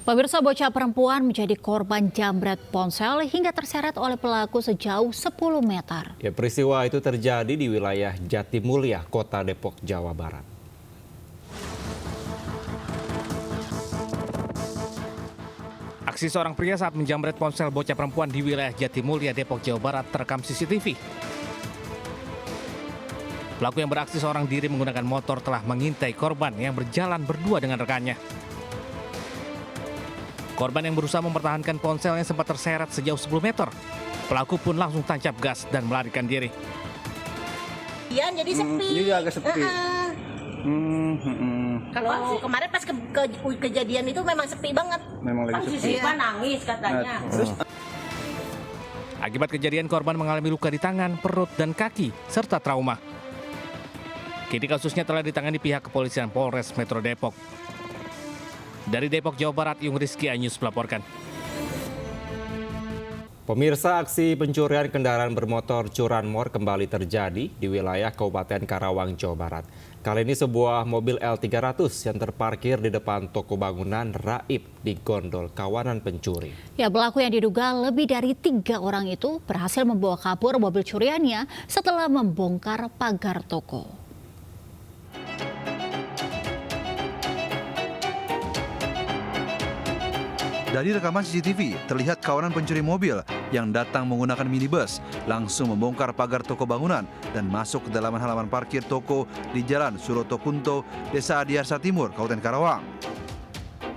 Pemirsa, bocah perempuan menjadi korban jambret ponsel hingga terseret oleh pelaku sejauh 10 meter. Ya, peristiwa itu terjadi di wilayah Jatimulya, Kota Depok, Jawa Barat. Aksi seorang pria saat menjambret ponsel bocah perempuan di wilayah Jatimulya, Depok, Jawa Barat terekam CCTV. Pelaku yang beraksi seorang diri menggunakan motor telah mengintai korban yang berjalan berdua dengan rekannya. Korban yang berusaha mempertahankan ponselnya sempat terseret sejauh 10 meter. Pelaku pun langsung tancap gas dan melarikan diri. Iya, jadi sepi. Jadi agak sepi. Kalau kemarin pas kejadian itu memang sepi banget. Memang lagi sepi. Siswa nangis katanya. Akibat kejadian, korban mengalami luka di tangan, perut, dan kaki, serta trauma. Kini kasusnya telah ditangani pihak kepolisian Polres Metro Depok. Dari Depok, Jawa Barat, Yung Rizky Anyus melaporkan. Pemirsa, aksi pencurian kendaraan bermotor curanmor kembali terjadi di wilayah Kabupaten Karawang, Jawa Barat. Kali ini sebuah mobil L300 yang terparkir di depan toko bangunan raib digondol kawanan pencuri. Ya, pelaku yang diduga lebih dari 3 orang itu berhasil membawa kabur mobil curiannya setelah membongkar pagar toko. Dari rekaman CCTV, terlihat kawanan pencuri mobil yang datang menggunakan minibus langsung membongkar pagar toko bangunan dan masuk ke dalam halaman parkir toko di Jalan Suroto Kunto, Desa Adiarsa Timur, Kabupaten Karawang.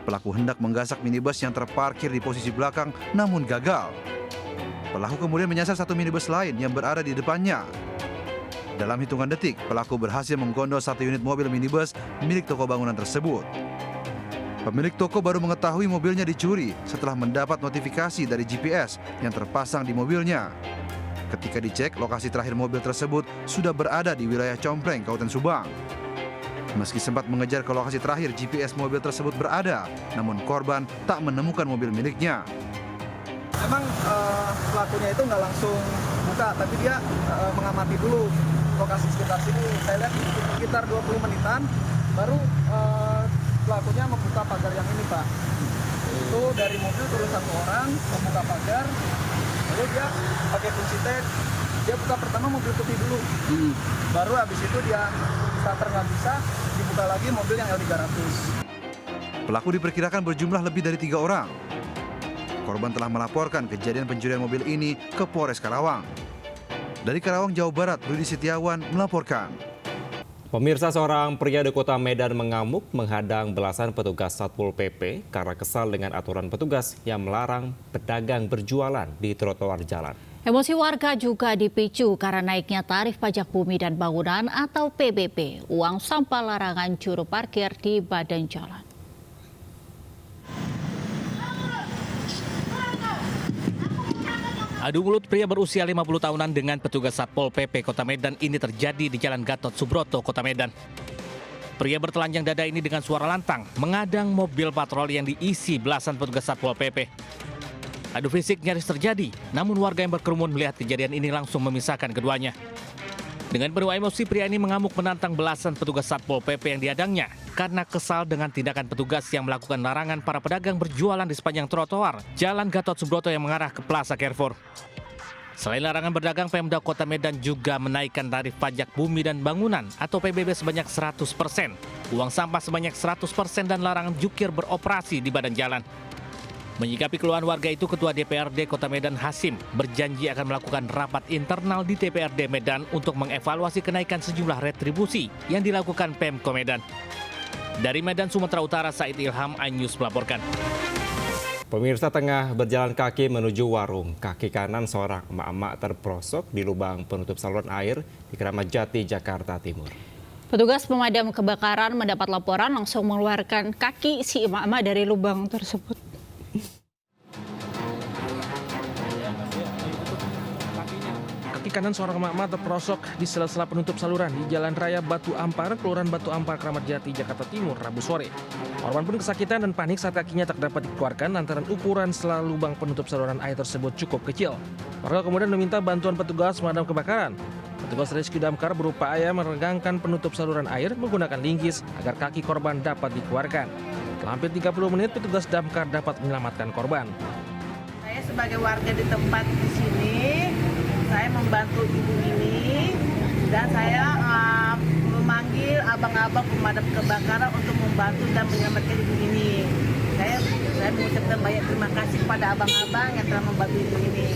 Pelaku hendak menggasak minibus yang terparkir di posisi belakang, namun gagal. Pelaku kemudian menyasar satu minibus lain yang berada di depannya. Dalam hitungan detik, pelaku berhasil menggondol satu unit mobil minibus milik toko bangunan tersebut. Pemilik toko baru mengetahui mobilnya dicuri setelah mendapat notifikasi dari GPS yang terpasang di mobilnya. Ketika dicek, lokasi terakhir mobil tersebut sudah berada di wilayah Compreng, Kabupaten Subang. Meski sempat mengejar ke lokasi terakhir GPS mobil tersebut berada, namun korban tak menemukan mobil miliknya. Memang pelakunya itu nggak langsung buka, tapi dia mengamati dulu lokasi sekitar sini. Saya lihat sekitar 20 menitan baru pelakunya membuka pagar yang ini, Pak. Itu dari mobil turun satu orang, membuka pagar, lalu dia pakai kunci tek, dia buka pertama mobil putih dulu. Baru habis itu dia starter nggak bisa, dibuka lagi mobil yang L300. Pelaku diperkirakan berjumlah lebih dari 3 orang. Korban telah melaporkan kejadian pencurian mobil ini ke Polres Karawang. Dari Karawang, Jawa Barat, Rudi Setiawan melaporkan. Pemirsa, seorang pria di Kota Medan mengamuk menghadang belasan petugas Satpol PP karena kesal dengan aturan petugas yang melarang pedagang berjualan di trotoar jalan. Emosi warga juga dipicu karena naiknya tarif pajak bumi dan bangunan atau PBB, uang sampah larangan juru parkir di badan jalan. Adu mulut pria berusia 50 tahunan dengan petugas Satpol PP Kota Medan ini terjadi di Jalan Gatot Subroto, Kota Medan. Pria bertelanjang dada ini dengan suara lantang mengadang mobil patroli yang diisi belasan petugas Satpol PP. Adu fisik nyaris terjadi, namun warga yang berkerumun melihat kejadian ini langsung memisahkan keduanya. Dengan penuh emosi, pria ini mengamuk menantang belasan petugas Satpol PP yang diadangnya karena kesal dengan tindakan petugas yang melakukan larangan para pedagang berjualan di sepanjang trotoar Jalan Gatot Subroto yang mengarah ke Plaza Carrefour. Selain larangan berdagang, Pemda Kota Medan juga menaikkan tarif pajak bumi dan bangunan atau PBB sebanyak 100%, uang sampah sebanyak 100% dan larangan jukir beroperasi di badan jalan. Menyikapi keluhan warga itu, Ketua DPRD Kota Medan Hasim berjanji akan melakukan rapat internal di DPRD Medan untuk mengevaluasi kenaikan sejumlah retribusi yang dilakukan Pemko Medan. Dari Medan, Sumatera Utara, Said Ilham, iNews melaporkan. Pemirsa, tengah berjalan kaki menuju warung, kaki kanan seorang emak-emak terperosok di lubang penutup saluran air di Keramat Jati, Jakarta Timur. Petugas pemadam kebakaran mendapat laporan langsung mengeluarkan kaki si emak-emak dari lubang tersebut. Kaki kanan seorang emak-emak terperosok di sela-sela penutup saluran di Jalan Raya Batu Ampar, Kelurahan Batu Ampar, Keramat Jati, Jakarta Timur, Rabu sore. Korban pun kesakitan dan panik saat kakinya tak dapat dikeluarkan lantaran ukuran sela lubang penutup saluran air tersebut cukup kecil. Warga kemudian meminta bantuan petugas pemadam kebakaran. Petugas rescue damkar berupaya meregangkan penutup saluran air menggunakan linggis agar kaki korban dapat dikeluarkan. Setelah hampir 30 menit, petugas damkar dapat menyelamatkan korban. Saya sebagai warga di tempat di sini, saya membantu ibu ini dan saya memanggil abang-abang pemadam kebakaran untuk membantu dan menyelamatkan ibu ini. Saya mengucapkan banyak terima kasih kepada abang-abang yang telah membantu ibu ini.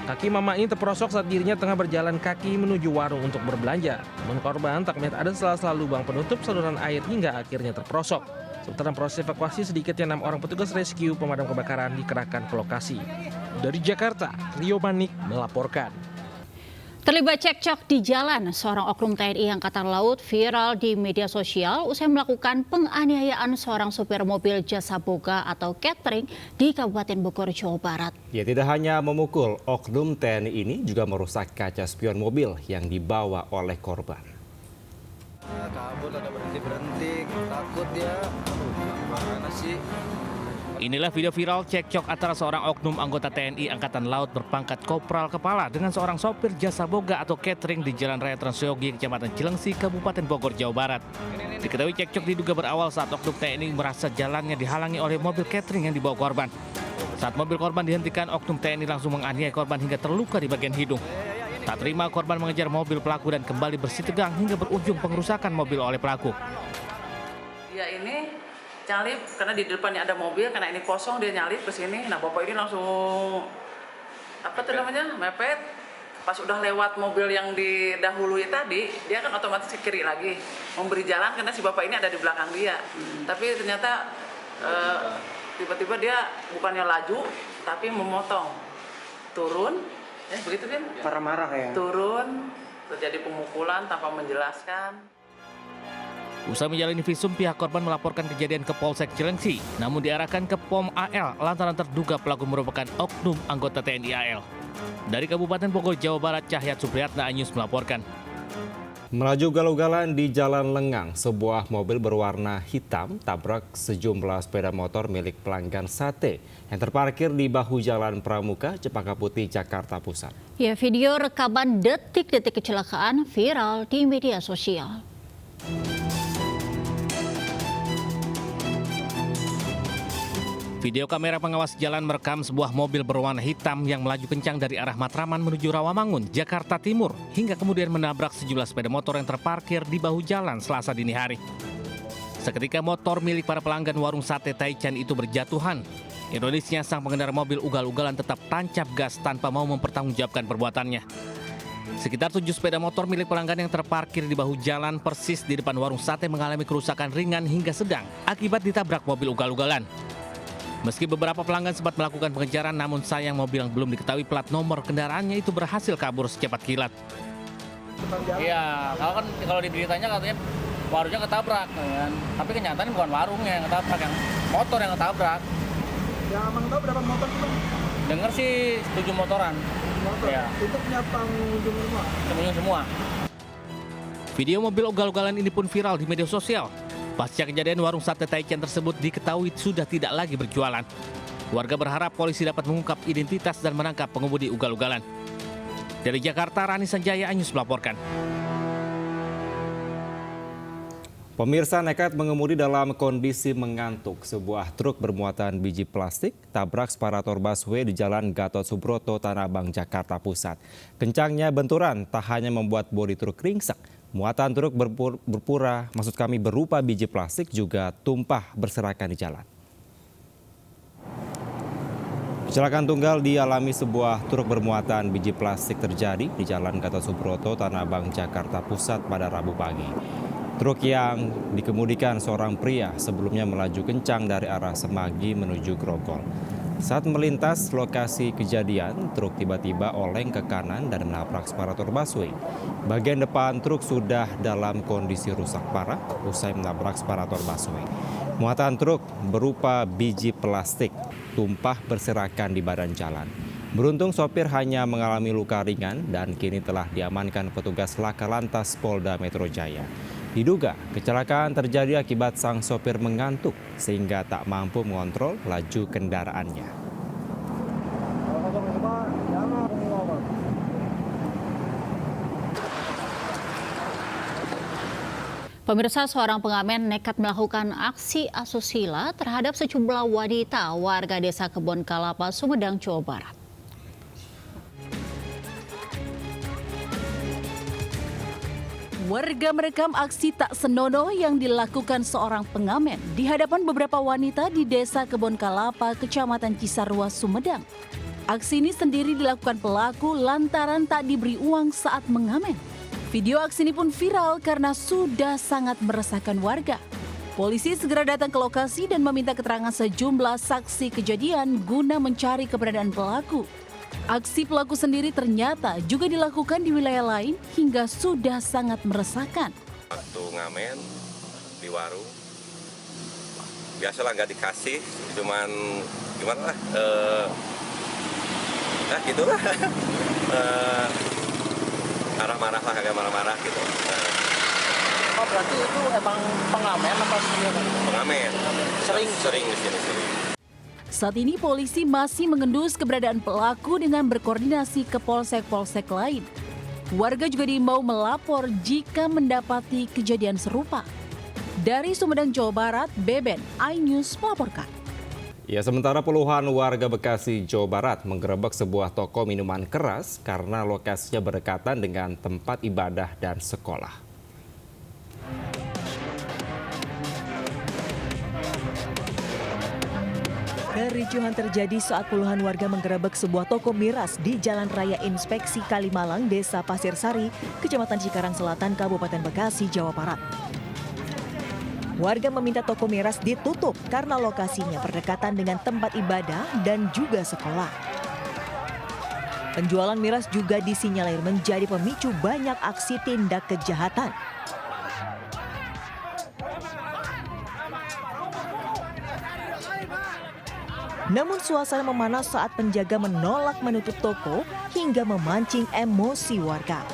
Kaki mama ini terperosok saat dirinya tengah berjalan kaki menuju warung untuk berbelanja. Namun korban tak melihat ada sela-sela lubang penutup saluran air hingga akhirnya terperosok. Sementara proses evakuasi sedikitnya 6 orang petugas rescue pemadam kebakaran dikerahkan ke lokasi. Dari Jakarta, Rio Manik melaporkan. Terlibat cekcok di jalan, seorang oknum TNI Angkatan Laut viral di media sosial usai melakukan penganiayaan seorang supir mobil jasa boga atau catering di Kabupaten Bogor, Jawa Barat. Ya, tidak hanya memukul, oknum TNI ini juga merusak kaca spion mobil yang dibawa oleh korban. Kabur ada berhenti, takut dia. Mana sih? Inilah video viral cekcok antara seorang oknum anggota TNI Angkatan Laut berpangkat Kopral Kepala dengan seorang sopir jasa boga atau catering di Jalan Raya Transyogi, Kecamatan Cilengsi, Kabupaten Bogor, Jawa Barat. Diketahui cekcok diduga berawal saat oknum TNI merasa jalannya dihalangi oleh mobil catering yang dibawa korban. Saat mobil korban dihentikan, oknum TNI langsung menganiaya korban hingga terluka di bagian hidung. Tak terima, korban mengejar mobil pelaku dan kembali bersih tegang hingga berujung pengerusakan mobil oleh pelaku. Dia ini nyalip karena di depannya ada mobil, karena ini kosong dia nyalip ke sini. Nah, bapak ini langsung mepet. Pas udah lewat mobil yang didahului tadi, dia kan otomatis ke kiri lagi memberi jalan karena si bapak ini ada di belakang dia. Tapi ternyata tiba-tiba dia bukannya laju tapi memotong. Turun, begitu kan? Marah-marah ya. Turun, terjadi pemukulan tanpa menjelaskan. Usai menjalani visum, pihak korban melaporkan kejadian ke Polsek Cilengsi, namun diarahkan ke POM AL lantaran terduga pelaku merupakan oknum anggota TNI AL. Dari Kabupaten Bogor, Jawa Barat, Cahyat Supriyatna, Anyus melaporkan. Melaju ugal-ugalan di Jalan Lengang, sebuah mobil berwarna hitam tabrak sejumlah sepeda motor milik pelanggan sate yang terparkir di bahu Jalan Pramuka, Cempaka Putih, Jakarta Pusat. Ya, video rekaman detik-detik kecelakaan viral di media sosial. Video kamera pengawas jalan merekam sebuah mobil berwarna hitam yang melaju kencang dari arah Matraman menuju Rawamangun, Jakarta Timur, hingga kemudian menabrak sejumlah sepeda motor yang terparkir di bahu jalan Selasa dini hari. Seketika motor milik para pelanggan warung sate Taichan itu berjatuhan. Ironisnya, sang pengendara mobil ugal-ugalan tetap tancap gas tanpa mau mempertanggungjawabkan perbuatannya. Sekitar 7 sepeda motor milik pelanggan yang terparkir di bahu jalan persis di depan warung sate mengalami kerusakan ringan hingga sedang akibat ditabrak mobil ugal-ugalan. Meski beberapa pelanggan sempat melakukan pengejaran, namun sayang mobil yang belum diketahui plat nomor kendaraannya itu berhasil kabur secepat kilat. Iya, kalau di beritanya katanya warungnya ketabrak, kan? Tapi kenyataannya bukan warungnya yang ketabrak, yang motor yang ketabrak. Yang abang tahu berapa motor sih, Bang? Dengar sih 7 motoran. Motor? Ya. Itu punya pengunjung semua? Pengunjung semua. Video mobil ugal-ugalan ini pun viral di media sosial. Pasca kejadian, warung sate Taichan tersebut diketahui sudah tidak lagi berjualan. Warga berharap polisi dapat mengungkap identitas dan menangkap pengemudi ugal-ugalan. Dari Jakarta, Rani Sanjaya, Anyus melaporkan. Pemirsa, nekat mengemudi dalam kondisi mengantuk. Sebuah truk bermuatan biji plastik tabrak separator busway di Jalan Gatot Subroto, Tanah Abang, Jakarta Pusat. Kencangnya benturan tak hanya membuat bodi truk ringsek, muatan truk berupa biji plastik juga tumpah berserakan di jalan. Kecelakaan tunggal dialami sebuah truk bermuatan biji plastik terjadi di Jalan Gatot Subroto, Tanah Abang, Jakarta Pusat pada Rabu pagi. Truk yang dikemudikan seorang pria sebelumnya melaju kencang dari arah Semagi menuju Grogol. Saat melintas lokasi kejadian, truk tiba-tiba oleng ke kanan dan menabrak separator busway. Bagian depan truk sudah dalam kondisi rusak parah usai menabrak separator busway. Muatan truk berupa biji plastik tumpah berserakan di badan jalan. Beruntung sopir hanya mengalami luka ringan dan kini telah diamankan petugas Laka Lantas Polda Metro Jaya. Diduga kecelakaan terjadi akibat sang sopir mengantuk sehingga tak mampu mengontrol laju kendaraannya. Pemirsa, seorang pengamen nekat melakukan aksi asusila terhadap sejumlah wanita warga Desa Kebon Kalapa, Sumedang, Jawa Barat. Warga merekam aksi tak senonoh yang dilakukan seorang pengamen di hadapan beberapa wanita di Desa Kebon Kalapa, Kecamatan Cisarua, Sumedang. Aksi ini sendiri dilakukan pelaku lantaran tak diberi uang saat mengamen. Video aksi ini pun viral karena sudah sangat meresahkan warga. Polisi segera datang ke lokasi dan meminta keterangan sejumlah saksi kejadian guna mencari keberadaan pelaku. Aksi pelaku sendiri ternyata juga dilakukan di wilayah lain hingga sudah sangat meresahkan. Waktu ngamen di warung, biasalah nggak dikasih, cuman gimana lah, gitulah. Marah-marah lah, agak marah-marah gitu. Oh, berarti itu emang pengamen apa sebenarnya? Pengamen. Sering di sini. Saat ini polisi masih mengendus keberadaan pelaku dengan berkoordinasi ke polsek-polsek lain. Warga juga diimbau melapor jika mendapati kejadian serupa. Dari Sumedang, Jawa Barat, Beben, iNews melaporkan. Ya, sementara puluhan warga Bekasi, Jawa Barat menggerebek sebuah toko minuman keras karena lokasinya berdekatan dengan tempat ibadah dan sekolah. Kericuhan terjadi saat puluhan warga menggerebek sebuah toko miras di Jalan Raya Inspeksi Kalimalang, Desa Pasir Sari, Kecamatan Cikarang Selatan, Kabupaten Bekasi, Jawa Barat. Warga meminta toko miras ditutup karena lokasinya berdekatan dengan tempat ibadah dan juga sekolah. Penjualan miras juga disinyalir menjadi pemicu banyak aksi tindak kejahatan. Namun suasana memanas saat penjaga menolak menutup toko hingga memancing emosi warga.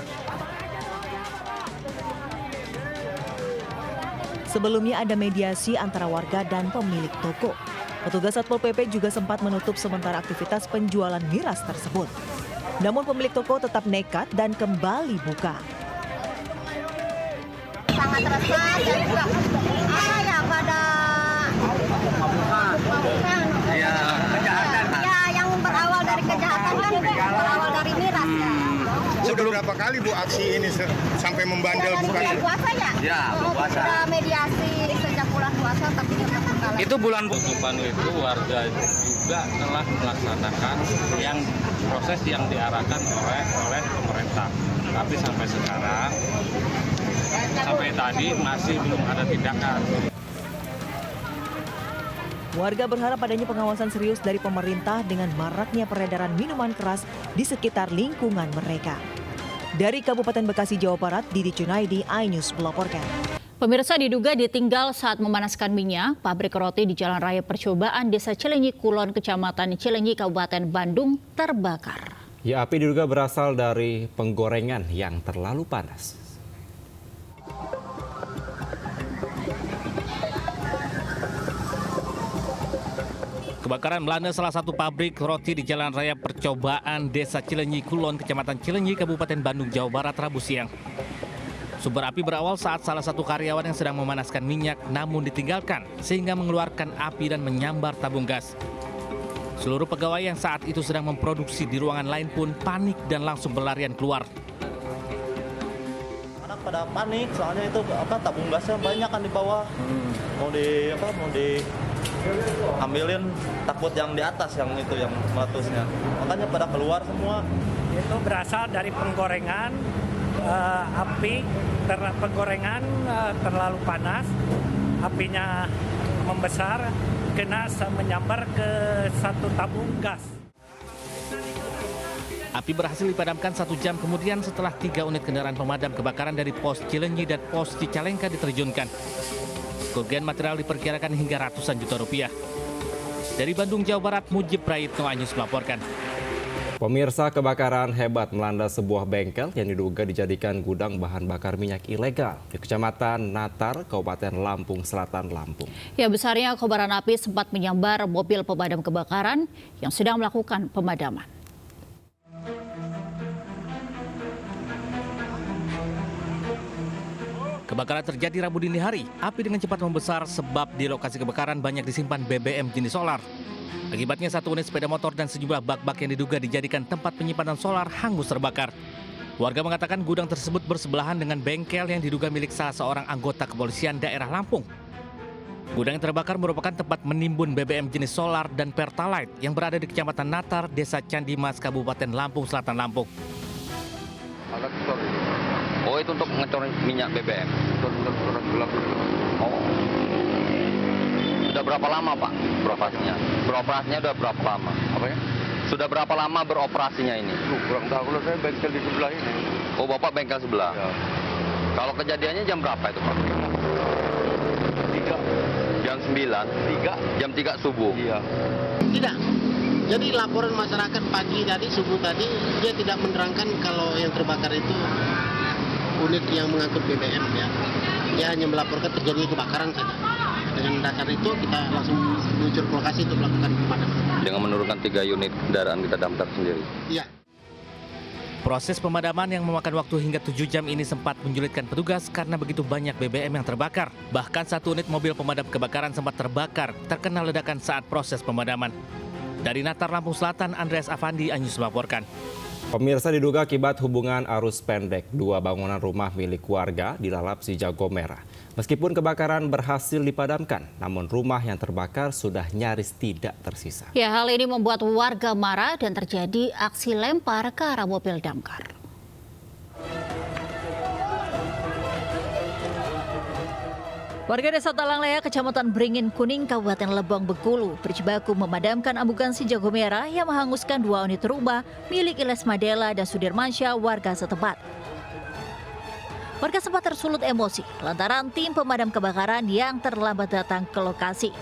Sebelumnya ada mediasi antara warga dan pemilik toko. Petugas Satpol PP juga sempat menutup sementara aktivitas penjualan miras tersebut. Namun pemilik toko tetap nekat dan kembali buka. Sangat resah dan juga pada yang berawal dari kejahatan kan berawal dari miras. Sudah berapa kali Bu aksi ini sampai membandel bukan? Puasa ya? Ya, puasa. Sudah mediasi sejak bulan puasa tapi tidak kalah. Itu bulan tutupan itu warga juga telah melaksanakan yang proses yang diarahkan oleh pemerintah. Tapi sampai sekarang sampai tadi masih belum ada tindakan. Warga berharap adanya pengawasan serius dari pemerintah dengan maraknya peredaran minuman keras di sekitar lingkungan mereka. Dari Kabupaten Bekasi, Jawa Barat, Didi Cunaidi, iNews melaporkan. Pemirsa, diduga ditinggal saat memanaskan minyak, pabrik roti di Jalan Raya Percobaan Desa Cilenyi Kulon, Kecamatan Cilenyi, Kabupaten Bandung terbakar. Ya, api diduga berasal dari penggorengan yang terlalu panas. Kebakaran melanda salah satu pabrik roti di Jalan Raya Percobaan Desa Cilenyi Kulon, Kecamatan Cilenyi, Kabupaten Bandung, Jawa Barat, Rabu siang. Sumber api berawal saat salah satu karyawan yang sedang memanaskan minyak namun ditinggalkan sehingga mengeluarkan api dan menyambar tabung gas. Seluruh pegawai yang saat itu sedang memproduksi di ruangan lain pun panik dan langsung berlarian keluar. Anak pada panik soalnya itu tabung gasnya banyak kan di bawah. Mau ambilin, takut yang di atas yang itu yang meletusnya. Makanya pada keluar semua. Itu berasal dari penggorengan, penggorengan terlalu panas, apinya membesar, kena menyambar ke satu tabung gas. Api berhasil dipadamkan 1 jam kemudian setelah 3 unit kendaraan pemadam kebakaran dari pos Cilenyi dan pos Cicalengka diterjunkan. Kerugian material diperkirakan hingga ratusan juta rupiah. Dari Bandung, Jawa Barat, Mujib Prayitno, iNews melaporkan. Pemirsa, kebakaran hebat melanda sebuah bengkel yang diduga dijadikan gudang bahan bakar minyak ilegal di Kecamatan Natar, Kabupaten Lampung Selatan, Lampung. Ya, besarnya kobaran api sempat menyambar mobil pemadam kebakaran yang sedang melakukan pemadaman. Kebakaran terjadi Rabu dini hari. Api dengan cepat membesar sebab di lokasi kebakaran banyak disimpan BBM jenis solar. Akibatnya satu unit sepeda motor dan sejumlah bak-bak yang diduga dijadikan tempat penyimpanan solar hangus terbakar. Warga mengatakan gudang tersebut bersebelahan dengan bengkel yang diduga milik salah seorang anggota kepolisian daerah Lampung. Gudang yang terbakar merupakan tempat menimbun BBM jenis solar dan Pertalite yang berada di Kecamatan Natar, Desa Candimas, Kabupaten Lampung Selatan, Lampung. Oh, itu untuk ngecor minyak BBM. Oh. Sudah berapa lama, Pak, beroperasinya? Beroperasinya sudah berapa lama? Apa ya? Sudah berapa lama beroperasinya ini? Kurang tahu, kalau saya bengkel di sebelah ini. Oh, Bapak bengkel sebelah? Ya. Kalau kejadiannya jam berapa itu, Pak? 3. Jam 9? 3. Jam 3 subuh? Iya. Tidak. Jadi laporan masyarakat pagi tadi, subuh tadi, dia tidak menerangkan kalau yang terbakar itu unit yang mengangkut BBM ya. Dia hanya melaporkan terjadi kebakaran saja. Dengan dasar itu kita langsung meluncur ke lokasi untuk melakukan pemadaman. Dengan menurunkan 3 unit kendaraan kita damkar sendiri? Iya. Proses pemadaman yang memakan waktu hingga 7 jam ini sempat menyulitkan petugas karena begitu banyak BBM yang terbakar. Bahkan satu unit mobil pemadam kebakaran sempat terbakar terkena ledakan saat proses pemadaman. Dari Natar, Lampung Selatan, Andreas Afandi, Anyus melaporkan. Pemirsa, diduga akibat hubungan arus pendek, 2 bangunan rumah milik warga dilalap si jago merah. Meskipun kebakaran berhasil dipadamkan, namun rumah yang terbakar sudah nyaris tidak tersisa. Ya, hal ini membuat warga marah dan terjadi aksi lempar ke arah mobil damkar. Warga Desa Talanglea, Kecamatan Beringin Kuning, Kabupaten Lebong, Bengkulu berjibaku memadamkan amukan si jago merah yang menghanguskan 2 unit rumah milik Iles Madela dan Sudirmansyah, warga setempat. Warga sempat tersulut emosi lantaran tim pemadam kebakaran yang terlambat datang ke lokasi.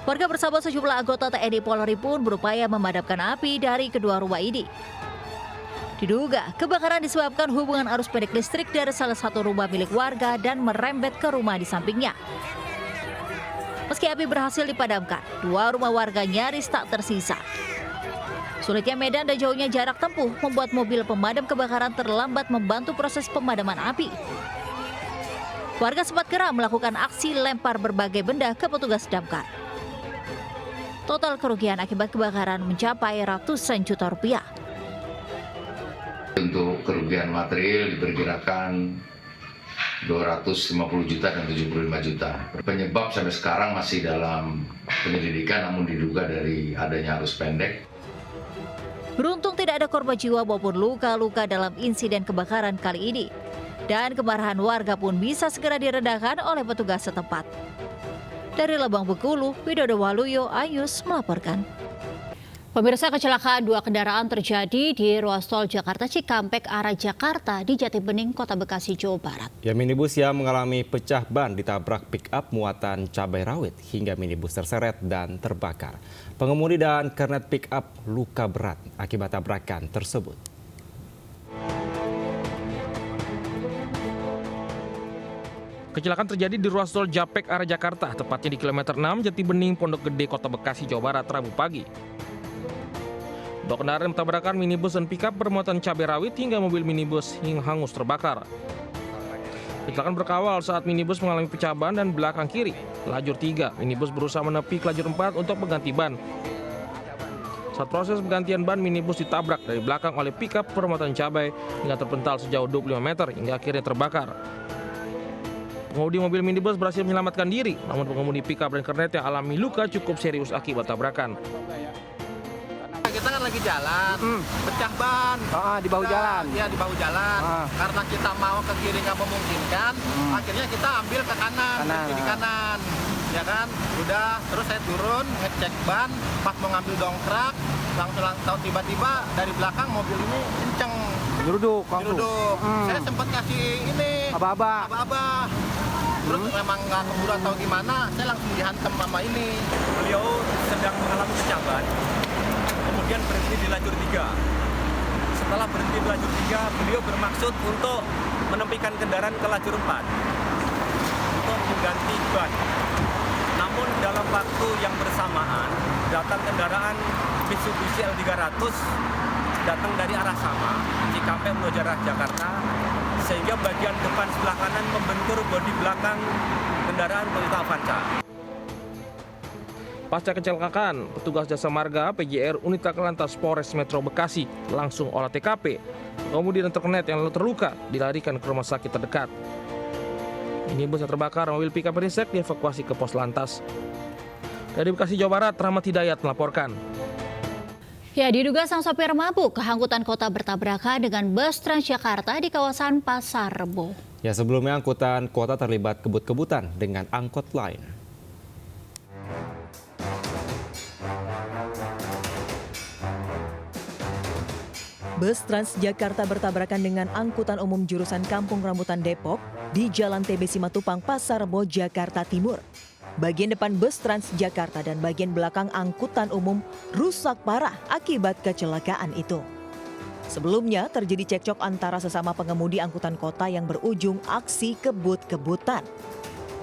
Warga bersama sejumlah anggota TNI Polri pun berupaya memadamkan api dari kedua rumah ini. Diduga kebakaran disebabkan hubungan arus pendek listrik dari salah satu rumah milik warga dan merembet ke rumah di sampingnya. Meski api berhasil dipadamkan, 2 rumah warga nyaris tak tersisa. Sulitnya medan dan jauhnya jarak tempuh membuat mobil pemadam kebakaran terlambat membantu proses pemadaman api. Warga sempat geram melakukan aksi lempar berbagai benda ke petugas damkar. Total kerugian akibat kebakaran mencapai ratusan juta rupiah. Untuk kerugian material diperkirakan 250 juta dan 75 juta. Penyebab sampai sekarang masih dalam penyelidikan, namun diduga dari adanya arus pendek. Beruntung tidak ada korban jiwa maupun luka-luka dalam insiden kebakaran kali ini. Dan kemarahan warga pun bisa segera diredahkan oleh petugas setempat. Dari Lebong, Bengkulu, Widodo Waluyo, Anyus melaporkan. Pemirsa, kecelakaan 2 kendaraan terjadi di ruas tol Jakarta Cikampek arah Jakarta di Jatibening, Kota Bekasi, Jawa Barat. Ya, minibus yang mengalami pecah ban ditabrak pick-up muatan cabai rawit hingga minibus terseret dan terbakar. Pengemudi dan kernet pick-up luka berat akibat tabrakan tersebut. Kecelakaan terjadi di ruas tol Japek arah Jakarta, tepatnya di kilometer 6 Jatibening, Pondok Gede, Kota Bekasi, Jawa Barat, Rabu pagi. 2 kendaraan bertabrakan minibus dan pickup bermuatan cabai rawit hingga mobil minibus yang hangus terbakar. Kecelakaan berawal saat minibus mengalami pecah ban dan belakang kiri. Lajur 3, minibus berusaha menepi ke lajur 4 untuk mengganti ban. Saat proses penggantian ban, minibus ditabrak dari belakang oleh pickup bermuatan cabai hingga terpental sejauh 25 meter hingga akhirnya terbakar. Pengemudi mobil minibus berhasil menyelamatkan diri, namun pengemudi pickup dan kernet yang alami luka cukup serius akibat tabrakan. Kita kan lagi jalan, pecah ban. Di bahu jalan. Iya, di bahu jalan. Karena kita mau ke kiri nggak memungkinkan, akhirnya kita ambil ke kanan, di kanan. Ya kan, udah, terus saya turun, ngecek ban, pas mau ngambil dongkrak, langsung tiba-tiba dari belakang mobil ini kenceng. Geruduk. Saya sempat kasih ini, aba-aba. Terus memang nggak keburu atau gimana, saya langsung dihantam sama ini. Beliau sedang mengalami pecah ban. Kemudian berhenti di lajur 3. Setelah berhenti di lajur 3, beliau bermaksud untuk menempikan kendaraan ke lajur 4 untuk mengganti ban. Namun dalam waktu yang bersamaan, datang kendaraan Mitsubishi L300 datang dari arah sama, Cikampek menuju arah Jakarta, sehingga bagian depan sebelah kanan membentur bodi belakang kendaraan Toyota Avanza. Pasca kecelakaan, petugas jasa marga PJR Unit Lantas Polres Metro Bekasi langsung olah TKP. Kemudian terkait yang terluka dilarikan ke rumah sakit terdekat. Minibus yang terbakar, mobil pickup ringsek dievakuasi ke pos lantas. Dari Bekasi, Jawa Barat, Rahmat Hidayat melaporkan. Ya, diduga sang sopir mabuk, angkutan kota bertabrakan dengan bus Transjakarta di kawasan Pasar Rebo. Ya, sebelumnya angkutan kota terlibat kebut-kebutan dengan angkot lain. Bus Transjakarta bertabrakan dengan angkutan umum jurusan Kampung Rambutan Depok di Jalan TB Simatupang, Pasar Rebo, Jakarta Timur. Bagian depan bus Transjakarta dan bagian belakang angkutan umum rusak parah akibat kecelakaan itu. Sebelumnya terjadi cekcok antara sesama pengemudi angkutan kota yang berujung aksi kebut-kebutan.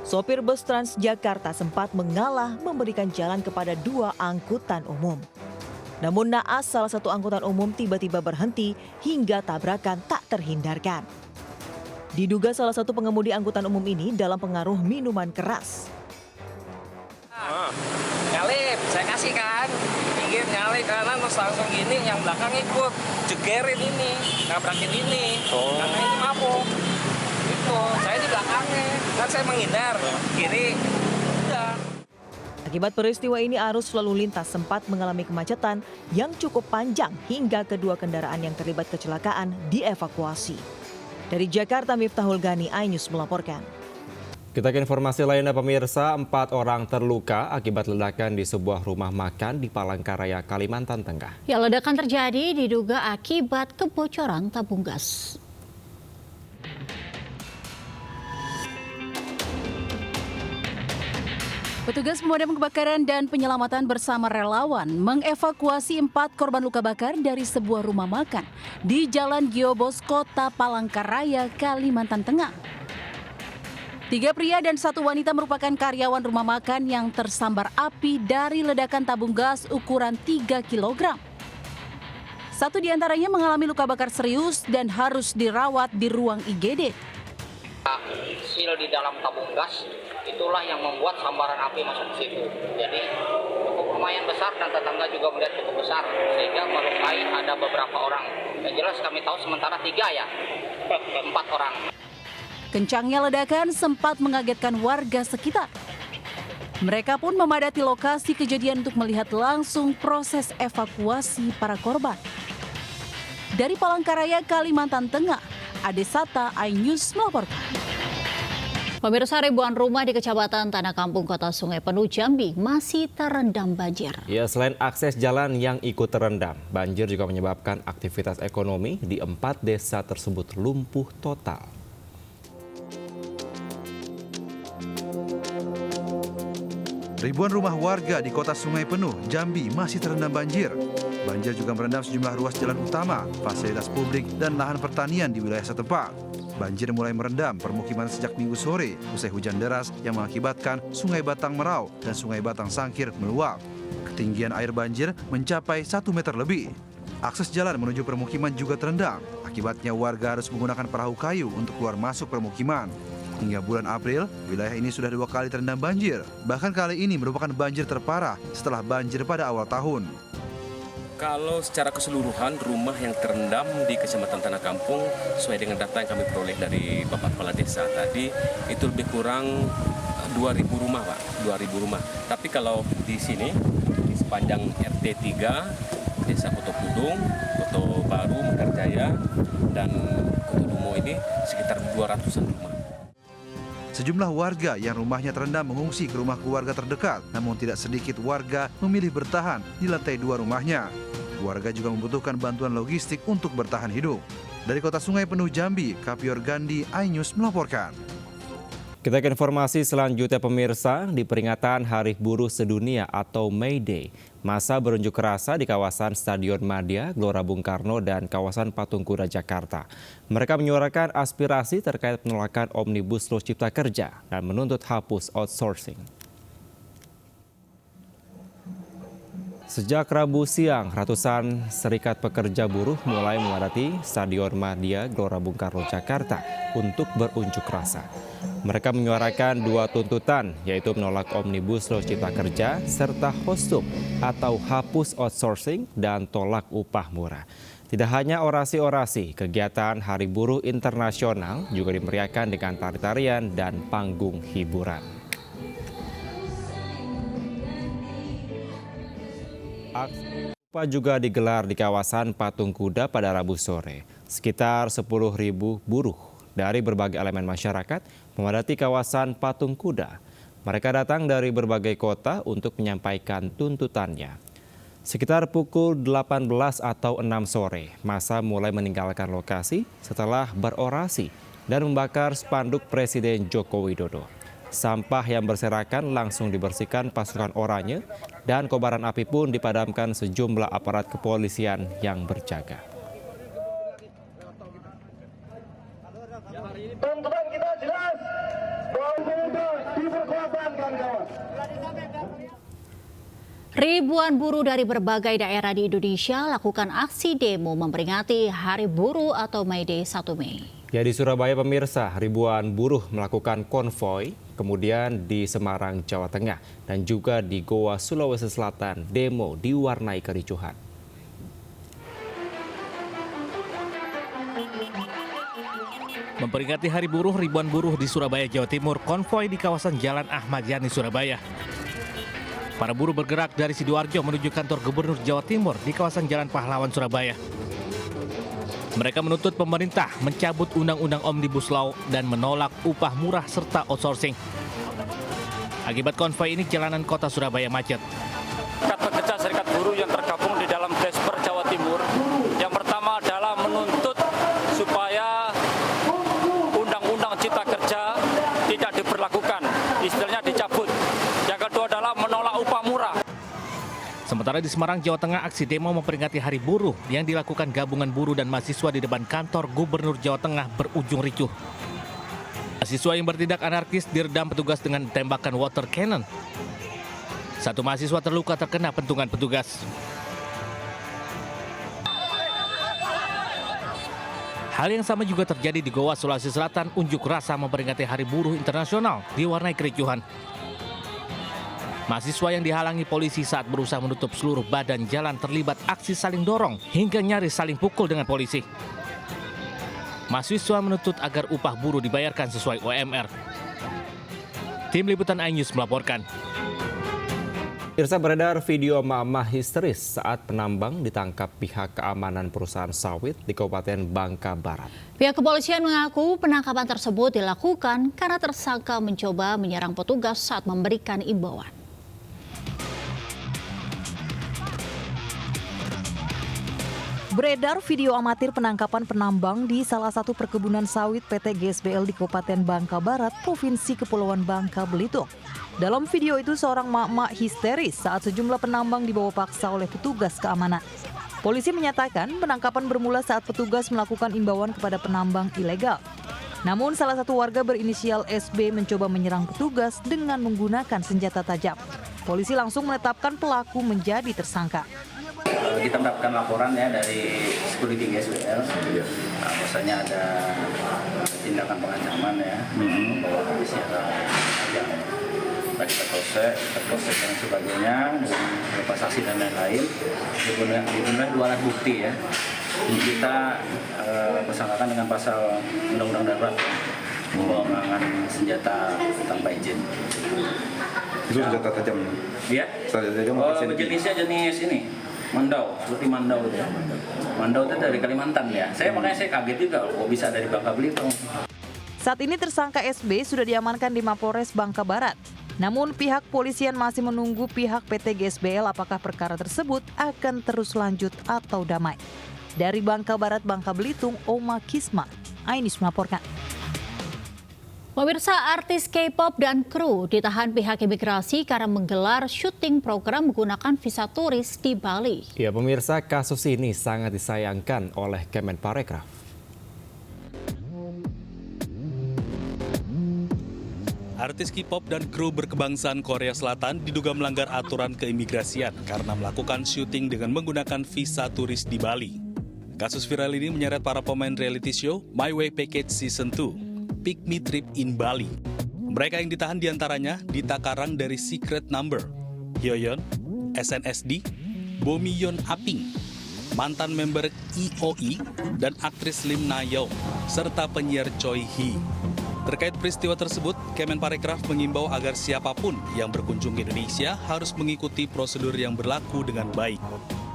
Sopir bus Transjakarta sempat mengalah memberikan jalan kepada dua angkutan umum. Namun naas salah satu angkutan umum tiba-tiba berhenti hingga tabrakan tak terhindarkan. Diduga salah satu pengemudi angkutan umum ini dalam pengaruh minuman keras. Nyalip, saya kasih kan, pinggir nyalip kanan terus langsung gini, yang belakang ikut, jegerin ini, nabrakin ini, karena ini mabuk. Itu, saya di belakangnya, kan saya menghindar, kiri, udah. Akibat peristiwa ini arus lalu lintas sempat mengalami kemacetan yang cukup panjang hingga kedua kendaraan yang terlibat kecelakaan dievakuasi. Dari Jakarta, Miftahul Gani, iNews melaporkan. Kita ke informasi lainnya, pemirsa, 4 orang terluka akibat ledakan di sebuah rumah makan di Palangkaraya, Kalimantan Tengah. Ya, ledakan terjadi diduga akibat kebocoran tabung gas. Petugas pemadam kebakaran dan penyelamatan bersama relawan mengevakuasi 4 korban luka bakar dari sebuah rumah makan di Jalan Giobos, Kota Palangkaraya, Kalimantan Tengah. 3 pria dan 1 wanita merupakan karyawan rumah makan yang tersambar api dari ledakan tabung gas ukuran 3 kg. 1 di antaranya mengalami luka bakar serius dan harus dirawat di ruang IGD. Sil di dalam tabung gas itulah yang membuat sambaran api masuk ke situ. Jadi cukup lumayan besar dan tetangga juga melihat cukup besar sehingga melukai ada beberapa orang. Yang jelas kami tahu sementara 3 ya, 4 orang. Kencangnya ledakan sempat mengagetkan warga sekitar. Mereka pun memadati lokasi kejadian untuk melihat langsung proses evakuasi para korban. Dari Palangkaraya, Kalimantan Tengah, Ade Sata, iNews melaporkan. Pemirsa, ribuan rumah di Kecamatan Tanah Kampung, Kota Sungai Penuh, Jambi masih terendam banjir. Ya, selain akses jalan yang ikut terendam, banjir juga menyebabkan aktivitas ekonomi di 4 desa tersebut lumpuh total. Ribuan rumah warga di Kota Sungai Penuh, Jambi masih terendam banjir. Banjir juga merendam sejumlah ruas jalan utama, fasilitas publik, dan lahan pertanian di wilayah setempat. Banjir mulai merendam permukiman sejak Minggu sore, usai hujan deras yang mengakibatkan Sungai Batang Merau dan Sungai Batang Sangkir meluap. Ketinggian air banjir mencapai 1 meter lebih. Akses jalan menuju permukiman juga terendam. Akibatnya warga harus menggunakan perahu kayu untuk keluar masuk permukiman. Hingga bulan April, wilayah ini sudah 2 kali terendam banjir. Bahkan kali ini merupakan banjir terparah setelah banjir pada awal tahun. Kalau secara keseluruhan rumah yang terendam di Kecamatan Tanah Kampung, sesuai dengan data yang kami peroleh dari Bapak Kepala Desa tadi, itu lebih kurang 2.000 rumah, Pak. 2.000 rumah. Tapi kalau di sini, di sepanjang RT 3, Desa Koto Pudung, Koto Baru, Mekarjaya, dan Koto Dumo ini sekitar 200-an rumah. Sejumlah warga yang rumahnya terendam mengungsi ke rumah keluarga terdekat, namun tidak sedikit warga memilih bertahan di lantai 2 rumahnya. Warga juga membutuhkan bantuan logistik untuk bertahan hidup. Dari Kota Sungai Penuh, Jambi, Kapior Gandhi, iNews melaporkan. Kita ke informasi selanjutnya, pemirsa. Di peringatan Hari Buruh Sedunia atau May Day, massa berunjuk rasa di kawasan Stadion Madia, Gelora Bung Karno, dan kawasan Patung Kuda, Jakarta. Mereka menyuarakan aspirasi terkait penolakan Omnibus Law Cipta Kerja dan menuntut hapus outsourcing. Sejak Rabu siang, ratusan serikat pekerja buruh mulai memadati Stadion Madia Gelora Bung Karno, Jakarta untuk berunjuk rasa. Mereka menyuarakan dua tuntutan, yaitu menolak Omnibus Law Cipta Kerja serta HOSUP atau hapus outsourcing dan tolak upah murah. Tidak hanya orasi-orasi, kegiatan Hari Buruh Internasional juga dimeriahkan dengan tari-tarian dan panggung hiburan. Aksi serupa juga digelar di kawasan Patung Kuda pada Rabu sore. Sekitar 10.000 buruh dari berbagai elemen masyarakat memadati kawasan Patung Kuda. Mereka datang dari berbagai kota untuk menyampaikan tuntutannya. Sekitar pukul 18 atau 6 sore, massa mulai meninggalkan lokasi setelah berorasi dan membakar spanduk Presiden Joko Widodo. Sampah yang berserakan langsung dibersihkan pasukan oranye dan kobaran api pun dipadamkan sejumlah aparat kepolisian yang berjaga. Tuntutan kita jelas, bahwa buruh diperkuatkan, kawan. Ribuan buruh dari berbagai daerah di Indonesia lakukan aksi demo memperingati Hari Buruh atau May Day 1 Mei. Ya, di Surabaya pemirsa, ribuan buruh melakukan konvoi, kemudian di Semarang, Jawa Tengah, dan juga di Goa, Sulawesi Selatan, demo diwarnai kericuhan. Memperingati Hari Buruh, ribuan buruh di Surabaya, Jawa Timur konvoi di kawasan Jalan Ahmad Yani, Surabaya. Para buruh bergerak dari Sidoarjo menuju kantor Gubernur Jawa Timur di kawasan Jalan Pahlawan, Surabaya. Mereka menuntut pemerintah mencabut Undang-Undang Omnibus Law dan menolak upah murah serta outsourcing. Akibat konvoi ini, jalanan kota Surabaya macet. Serikat pekerja, serikat buruh yang tergabung di dalam Desper Jawa Timur. Yang pertama adalah menuntut supaya Undang-Undang Cipta Kerja tidak diberlakukan, istilahnya dicabut. Yang kedua adalah menolak upah murah. Sementara di Semarang, Jawa Tengah, aksi demo memperingati Hari Buruh yang dilakukan gabungan buruh dan mahasiswa di depan kantor Gubernur Jawa Tengah berujung ricuh. Mahasiswa yang bertindak anarkis diredam petugas dengan tembakan water cannon. Satu mahasiswa terluka terkena pentungan petugas. Hal yang sama juga terjadi di Goa, Sulawesi Selatan. Unjuk rasa memperingati Hari Buruh Internasional diwarnai kericuhan. Mahasiswa yang dihalangi polisi saat berusaha menutup seluruh badan jalan terlibat aksi saling dorong hingga nyaris saling pukul dengan polisi. Mahasiswa menuntut agar upah buruh dibayarkan sesuai UMR. Tim Liputan iNews melaporkan. Pemirsa, beredar video emak-emak histeris saat penambang ditangkap pihak keamanan perusahaan sawit di Kabupaten Bangka Barat. Pihak kepolisian mengaku penangkapan tersebut dilakukan karena tersangka mencoba menyerang petugas saat memberikan imbauan. Beredar video amatir penangkapan penambang di salah satu perkebunan sawit PT GSBL di Kabupaten Bangka Barat, Provinsi Kepulauan Bangka Belitung. Dalam video itu, seorang mak-mak histeris saat sejumlah penambang dibawa paksa oleh petugas keamanan. Polisi menyatakan penangkapan bermula saat petugas melakukan imbauan kepada penambang ilegal. Namun salah satu warga berinisial SB mencoba menyerang petugas dengan menggunakan senjata tajam. Polisi langsung menetapkan pelaku menjadi tersangka. Kita mendapatkan laporan ya dari security GSBL, bahwasanya ada tindakan pengancaman ya, membawa senjata tajam, tadi terproses dan sebagainya, dengan beberapa saksi dan lain-lain, dipenuhi 2 alat bukti ya. Kita persangkakan dengan pasal Undang-Undang Darurat, pengembangan senjata tanpa izin. Itu senjata tajam? Iya. Senjata tajam jenisnya jenis ini. Mandau, seperti Mandau ya. Mandau itu dari Kalimantan ya. Makanya saya kaget juga kok bisa dari Bangka Belitung. Saat ini tersangka SB sudah diamankan di Mapolres Bangka Barat. Namun pihak polisian masih menunggu pihak PT GSBL apakah perkara tersebut akan terus lanjut atau damai. Dari Bangka Barat, Bangka Belitung, Oma Kisma, iNews melaporkan. Pemirsa, artis K-pop dan kru ditahan pihak imigrasi karena menggelar syuting program menggunakan visa turis di Bali. Ya pemirsa, kasus ini sangat disayangkan oleh Kemenparekraf. Artis K-pop dan kru berkebangsaan Korea Selatan diduga melanggar aturan keimigrasian karena melakukan syuting dengan menggunakan visa turis di Bali. Kasus viral ini menyeret para pemain reality show My Way Package Season 2, Pick Me Trip in Bali. Mereka yang ditahan diantaranya Dita Karang dari Secret Number, Hyoyeon, SNSD, Bomiyeon Aping, mantan member EOE, dan aktris Lim Na-yeon, serta penyiar Choi Hee. Terkait peristiwa tersebut, Kemenparekraf mengimbau agar siapapun yang berkunjung ke Indonesia harus mengikuti prosedur yang berlaku dengan baik.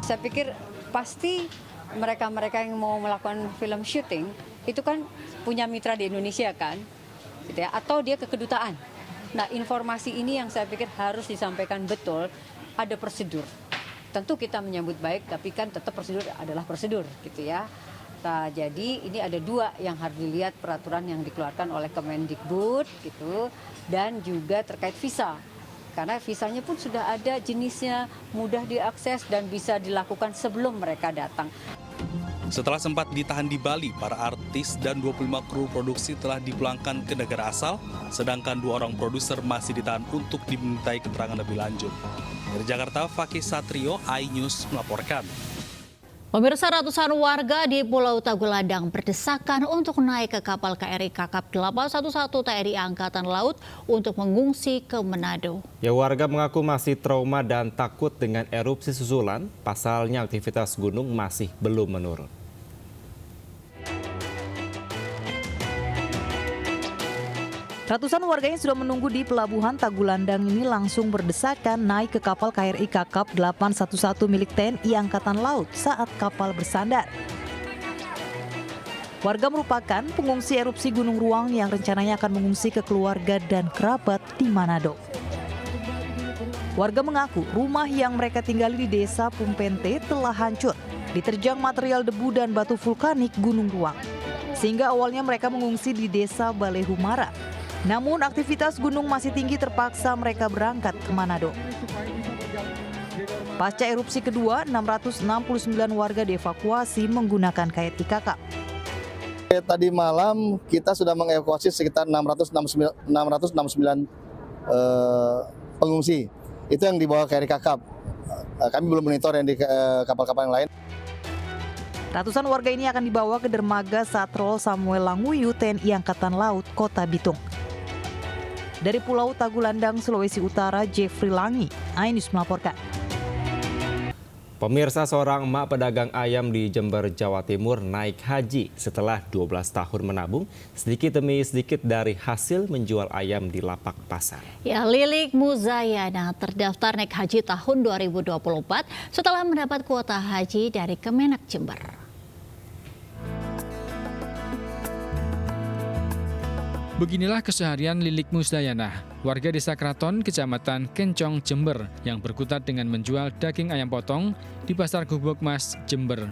Saya pikir pasti mereka-mereka yang mau melakukan film syuting itu kan punya mitra di Indonesia kan, gitu ya, atau dia ke kedutaan. Nah, informasi ini yang saya pikir harus disampaikan betul, ada prosedur. Tentu kita menyambut baik, tapi kan tetap prosedur adalah prosedur, gitu ya. Nah, jadi ini ada dua yang harus dilihat peraturan yang dikeluarkan oleh Kemendikbud gitu, dan juga terkait visa. Karena visanya pun sudah ada jenisnya, mudah diakses dan bisa dilakukan sebelum mereka datang. Setelah sempat ditahan di Bali, para artis dan 25 kru produksi telah dipulangkan ke negara asal, sedangkan 2 orang produser masih ditahan untuk dimintai keterangan lebih lanjut. Dari Jakarta, Fakih Satrio, iNews melaporkan. Pemirsa, ratusan warga di Pulau Tagulandang berdesakan untuk naik ke kapal KRI Kakap 811 TNI Angkatan Laut untuk mengungsi ke Manado. Ya, warga mengaku masih trauma dan takut dengan erupsi susulan, pasalnya aktivitas gunung masih belum menurun. Ratusan warga yang sudah menunggu di pelabuhan Tagulandang ini langsung berdesakan naik ke kapal KRI Kakap 811 milik TNI Angkatan Laut saat kapal bersandar. Warga merupakan pengungsi erupsi Gunung Ruang yang rencananya akan mengungsi ke keluarga dan kerabat di Manado. Warga mengaku rumah yang mereka tinggali di desa Pumpente telah hancur, diterjang material debu dan batu vulkanik Gunung Ruang. Sehingga awalnya mereka mengungsi di desa Balehumara. Namun aktivitas gunung masih tinggi, terpaksa mereka berangkat ke Manado. Pasca erupsi kedua, 669 warga dievakuasi menggunakan KRI Kakap. Tadi malam kita sudah mengevakuasi sekitar 669 pengungsi. Itu yang dibawa KRI Kakap. Kami belum monitor yang di kapal-kapal yang lain. Ratusan warga ini akan dibawa ke dermaga Satrol Samuel Languyu TNI Angkatan Laut Kota Bitung. Dari Pulau Tagulandang, Sulawesi Utara, Jeffrey Langi, iNews melaporkan. Pemirsa, seorang emak pedagang ayam di Jember, Jawa Timur naik haji setelah 12 tahun menabung sedikit demi sedikit dari hasil menjual ayam di lapak pasar. Ya, Lilik Muzayana terdaftar naik haji tahun 2024 setelah mendapat kuota haji dari Kemenak Jember. Beginilah keseharian Lilik Musdayana, warga desa Kraton, kecamatan Kencong, Jember, yang berkutat dengan menjual daging ayam potong di Pasar Gubuk Mas, Jember.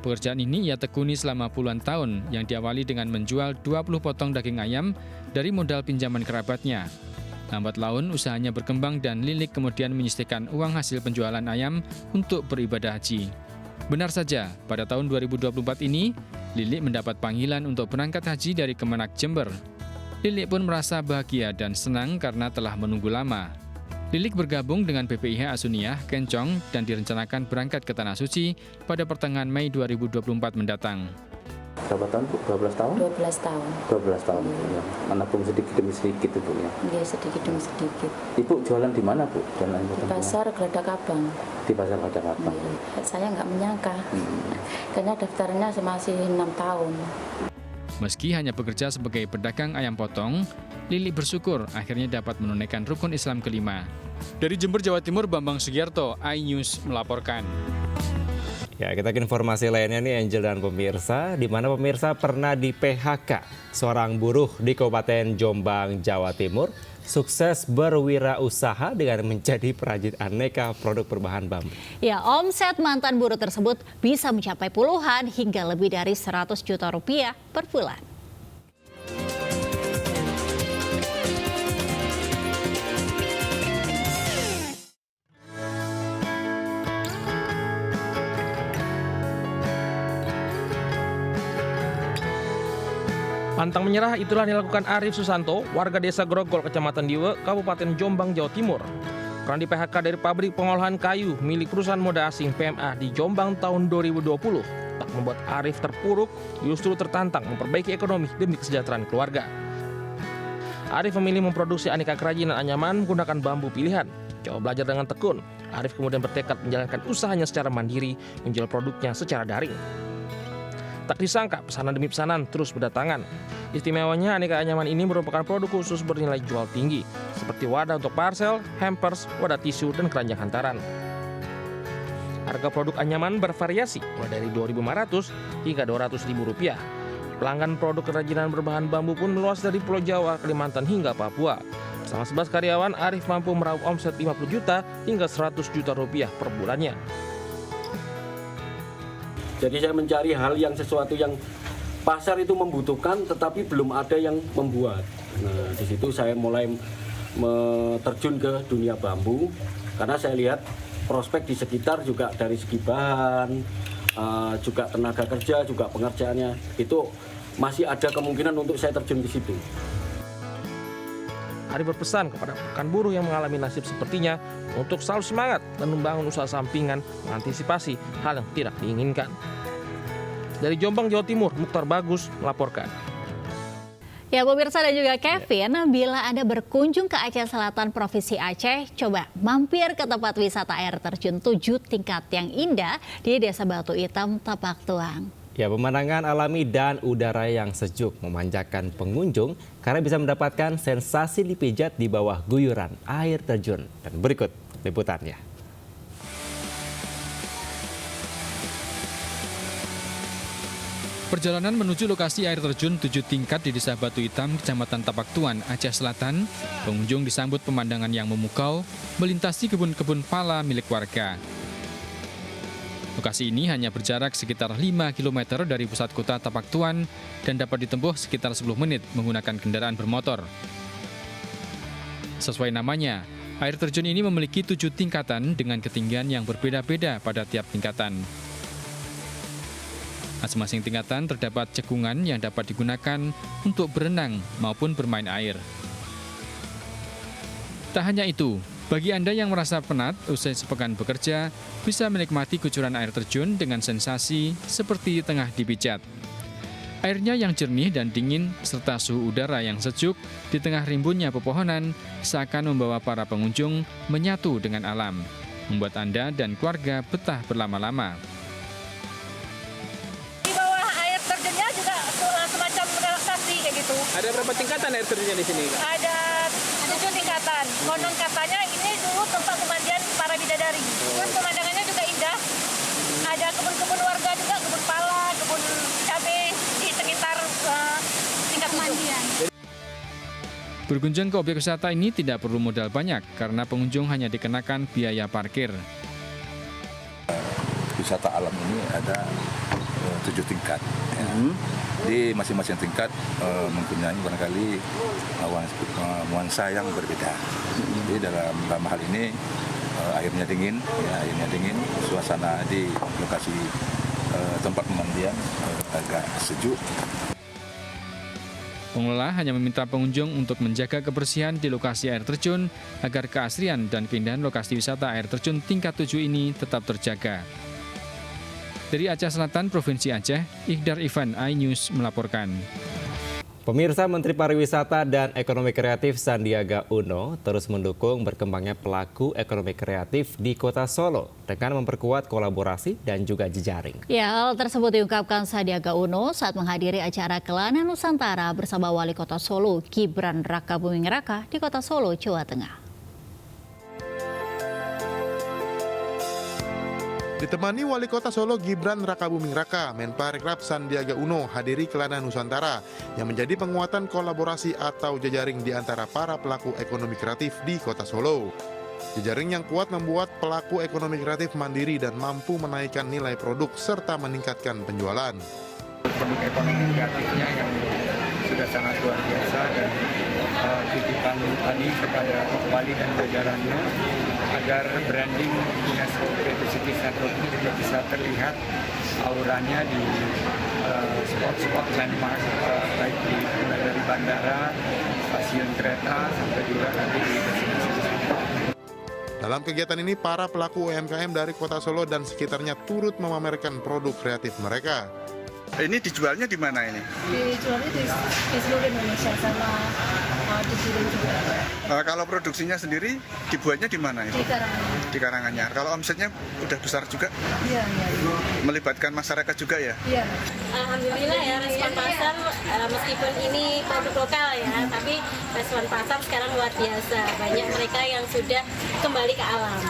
Pekerjaan ini ia tekuni selama puluhan tahun, yang diawali dengan menjual 20 potong daging ayam dari modal pinjaman kerabatnya. Lambat laun usahanya berkembang dan Lilik kemudian menyisihkan uang hasil penjualan ayam untuk beribadah haji. Benar saja, pada tahun 2024 ini, Lilik mendapat panggilan untuk berangkat haji dari Kemenak Jember. Lilik pun merasa bahagia dan senang karena telah menunggu lama. Lilik bergabung dengan PPIH Asuniah Kencong dan direncanakan berangkat ke Tanah Suci pada pertengahan Mei 2024 mendatang. Berapa tahun, Bu? 12 tahun? 12 tahun. 12 tahun, ya. Menabung sedikit demi sedikit, Bu, ya? Iya, sedikit demi sedikit. Ibu jualan di mana, Bu? Di Pasar Geladak Abang. Di Pasar Geladak Abang? Iya. Saya nggak menyangka, karena daftarnya masih 6 tahun. Meski hanya bekerja sebagai pedagang ayam potong, Lili bersyukur akhirnya dapat menunaikan rukun Islam kelima. Dari Jember, Jawa Timur, Bambang Sugiarto, iNews melaporkan. Ya, kita ke informasi lainnya nih, Angel dan pemirsa, di mana pemirsa pernah di PHK. Seorang buruh di Kabupaten Jombang, Jawa Timur, sukses berwirausaha dengan menjadi perajin aneka produk berbahan bambu. Ya, omset mantan buruh tersebut bisa mencapai puluhan hingga lebih dari 100 juta rupiah per bulan. Pantang menyerah itulah yang dilakukan Arif Susanto, warga desa Grogol, Kecamatan Diwe, Kabupaten Jombang, Jawa Timur. Karena di PHK dari pabrik pengolahan kayu milik perusahaan moda asing PMA di Jombang tahun 2020, tak membuat Arif terpuruk, justru tertantang memperbaiki ekonomi demi kesejahteraan keluarga. Arif memilih memproduksi aneka kerajinan anyaman menggunakan bambu pilihan. Coba belajar dengan tekun, Arif kemudian bertekad menjalankan usahanya secara mandiri, menjual produknya secara daring. Tak disangka pesanan demi pesanan terus berdatangan. Istimewanya aneka anyaman ini merupakan produk khusus bernilai jual tinggi, seperti wadah untuk parcel, hampers, wadah tisu, dan keranjang hantaran. Harga produk anyaman bervariasi, mulai dari Rp2.500 hingga Rp200.000. Pelanggan produk kerajinan berbahan bambu pun meluas dari Pulau Jawa, Kalimantan hingga Papua. Bersama 11 karyawan, Arif mampu meraup omset 50 juta hingga 100 juta rupiah per bulannya. Jadi saya mencari hal yang sesuatu yang pasar itu membutuhkan tetapi belum ada yang membuat. Nah, di situ saya mulai terjun ke dunia bambu karena saya lihat prospek di sekitar juga dari segi bahan, juga tenaga kerja, juga pengerjaannya itu masih ada kemungkinan untuk saya terjun ke situ. Arif berpesan kepada rekan buruh yang mengalami nasib sepertinya untuk selalu semangat dan membangun usaha sampingan mengantisipasi hal yang tidak diinginkan. Dari Jombang, Jawa Timur, Mukhtar Bagus melaporkan. Ya pemirsa dan juga Kevin, bila Anda berkunjung ke Aceh Selatan, Provinsi Aceh, coba mampir ke tempat wisata air terjun 7 tingkat yang indah di Desa Batu Hitam, Tapak Tuang. Ya, pemandangan alami dan udara yang sejuk memanjakan pengunjung karena bisa mendapatkan sensasi dipijat di bawah guyuran air terjun. Dan berikut liputannya. Perjalanan menuju lokasi air terjun 7 tingkat di Desa Batu Hitam, Kecamatan Tapak Tuan, Aceh Selatan, pengunjung disambut pemandangan yang memukau, melintasi kebun-kebun pala milik warga. Lokasi ini hanya berjarak sekitar 5 km dari pusat kota Tapak Tuan dan dapat ditempuh sekitar 10 menit menggunakan kendaraan bermotor. Sesuai namanya, air terjun ini memiliki 7 tingkatan dengan ketinggian yang berbeda-beda pada tiap tingkatan. Masing-masing tingkatan terdapat cekungan yang dapat digunakan untuk berenang maupun bermain air. Tak hanya itu, bagi Anda yang merasa penat usai sepekan bekerja, bisa menikmati kucuran air terjun dengan sensasi seperti tengah dipijat. Airnya yang jernih dan dingin serta suhu udara yang sejuk di tengah rimbunnya pepohonan seakan membawa para pengunjung menyatu dengan alam, membuat Anda dan keluarga betah berlama-lama. Di bawah air terjunnya juga semacam relaksasi kayak gitu. Ada berapa tingkatan air terjunnya di sini? Ada 7 tingkatan. Konon katanya ini dulu tempat pemandian para bidadari. Terus pemandangannya juga indah. Ada kebun-kebun warga juga, kebun pala, kebun cabai di sekitar tingkat pemandian. Berkunjung ke objek wisata ini tidak perlu modal banyak karena pengunjung hanya dikenakan biaya parkir. Wisata alam ini ada 7 tingkat. Ya. Di masing-masing tingkat mempunyai barangkali nuansa yang berbeda. Jadi dalam hal ini airnya dingin, suasana di lokasi tempat pemandian agak sejuk. Pengelola hanya meminta pengunjung untuk menjaga kebersihan di lokasi air terjun agar keasrian dan keindahan lokasi wisata air terjun tingkat 7 ini tetap terjaga. Dari Aceh Selatan, Provinsi Aceh, Iqdar Ivan, iNews melaporkan. Pemirsa, Menteri Pariwisata dan Ekonomi Kreatif Sandiaga Uno terus mendukung berkembangnya pelaku ekonomi kreatif di Kota Solo dengan memperkuat kolaborasi dan juga jejaring. Ya, hal tersebut diungkapkan Sandiaga Uno saat menghadiri acara Kelana Nusantara bersama Wali Kota Solo Gibran Rakabuming Raka di Kota Solo, Jawa Tengah. Ditemani Wali Kota Solo Gibran Rakabuming Raka, Menparekraf Sandiaga Uno hadiri Kelana Nusantara yang menjadi penguatan kolaborasi atau jejaring di antara para pelaku ekonomi kreatif di Kota Solo. Jejaring yang kuat membuat pelaku ekonomi kreatif mandiri dan mampu menaikkan nilai produk serta meningkatkan penjualan. Produk ekonomi kreatifnya yang sudah sangat luar biasa dan titipan tadi kepada Wali dan jajarannya agar branding Dinas Creative City Center ini juga bisa terlihat auranya di spot-spot landmark, baik mulai dari bandara, stasiun kereta, sampai juga nanti di destinasi wisata. Dalam kegiatan ini, para pelaku UMKM dari Kota Solo dan sekitarnya turut memamerkan produk kreatif mereka. Ini dijualnya di mana ini? Dijualnya di seluruh Indonesia sama di sini juga. Kalau produksinya sendiri dibuatnya di mana itu? Di Karanganyar. Di Karanganyar. Kalau omsetnya udah besar juga? Iya. Melibatkan masyarakat juga ya? Iya. Alhamdulillah ya, respon pasar meskipun ini produk lokal ya, tapi respon pasar sekarang luar biasa. Banyak mereka yang sudah kembali ke alam.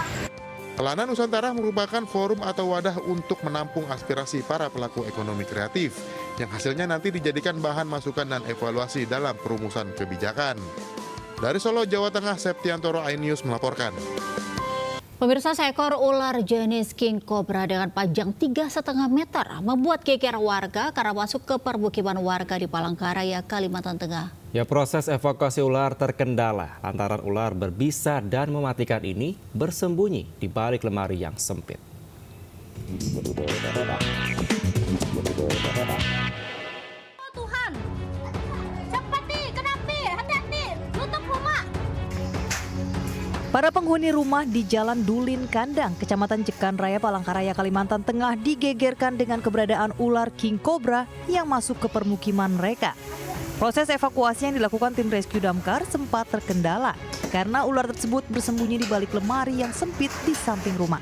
Kelana Nusantara merupakan forum atau wadah untuk menampung aspirasi para pelaku ekonomi kreatif, yang hasilnya nanti dijadikan bahan masukan dan evaluasi dalam perumusan kebijakan. Dari Solo, Jawa Tengah, Septiantoro, iNews melaporkan. Pemirsa, seekor ular jenis King Cobra dengan panjang 3,5 meter membuat geger warga karena masuk ke permukiman warga di Palangkaraya, Kalimantan Tengah. Ya, proses evakuasi ular terkendala lantaran ular berbisa dan mematikan ini bersembunyi di balik lemari yang sempit. Tuhan, cepat nih, kenapa? Hati-hati, tutup rumah. Para penghuni rumah di Jalan Dulin Kandang, Kecamatan Jekan Raya, Palangkaraya, Kalimantan Tengah digegerkan dengan keberadaan ular King Cobra yang masuk ke permukiman mereka. Proses evakuasi yang dilakukan tim rescue damkar sempat terkendala karena ular tersebut bersembunyi di balik lemari yang sempit di samping rumah.